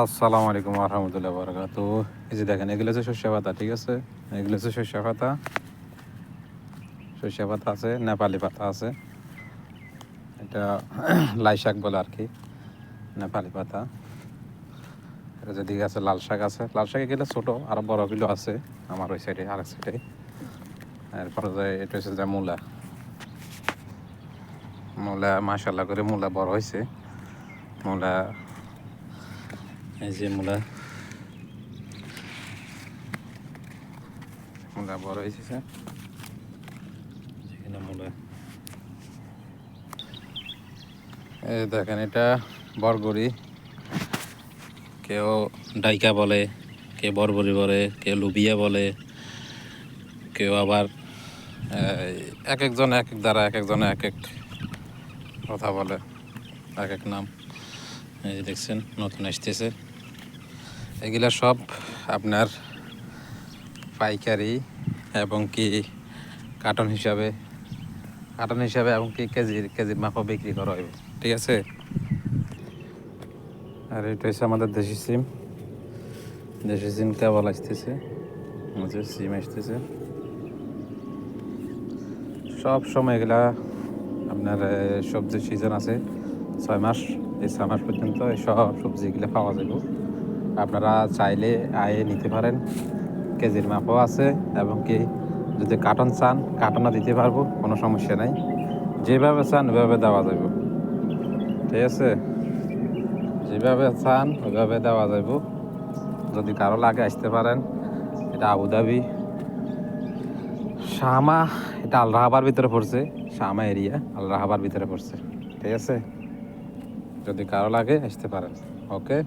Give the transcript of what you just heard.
আসসালামু আলাইকুম রহমতুল্লাহ বরকাত। এই যে দেখেন, এগুলো হচ্ছে সর্ষে পাতা, ঠিক আছে। এগুলো হচ্ছে সর্ষে পাতা, সর্ষে পাতা আছে, নেপালি পাতা আছে, এটা লাই শাক বলে আর কি, নেপালি পাতা। এটা যেদিকে আছে লাল শাক আছে, লাল শাক এগুলো ছোটো, আর বড়গুলো আছে আমার ওই সাইডে, আরেক সাইডে। এরপরে যায় এটা হচ্ছে যে মূলা, মূলা মাশাল্লাহ করে মূলা বড় হয়েছে। মূলা, এই যে মূলা, মূলা বড় হয়েছে, সেখানে মূলা। এই দেখেন, এটা বরবরি, কেউ ডাইকা বলে, কেউ বরবরি বলে, কেউ লুবিয়া বলে, কেউ আবার এক একজন এক এক দ্বারা, এক একজনে এক এক কথা বলে, এক এক নাম। এই যে দেখছেন নতুন আসতেছে, এগুলা সব আপনার পাইকারি এবং কি কার্টন হিসাবে, এবং কি কেজির মাপও বিক্রি করা হবে, ঠিক আছে। আর এটা হচ্ছে আমাদের দেশি সিম, কেবল আসতেছে, সিম আসতেছে সব সময়। এগুলা আপনার সবজির সিজন আছে 6 মাস, এই 6 মাস পর্যন্ত এই সব সবজিগুলো পাওয়া যাবে। আপনারা চাইলে আয়ে নিতে পারেন, কেজির মাপও আছে, এবং কি যদি কার্টন চান কার্টনও দিতে পারবো, কোনো সমস্যা নাই। যেভাবে চান ওইভাবে দেওয়া যাবে, ঠিক আছে। যেভাবে চান ওইভাবে দেওয়া যাব। যদি কারো লাগে আসতে পারেন। এটা আবুধাবি শামা, এটা আল রাহাবার ভিতরে পড়ছে, শামা এরিয়া আল রাহাবার ভিতরে পড়ছে, ঠিক আছে। যদি কারো লাগে আসতে পারেন, ওকে।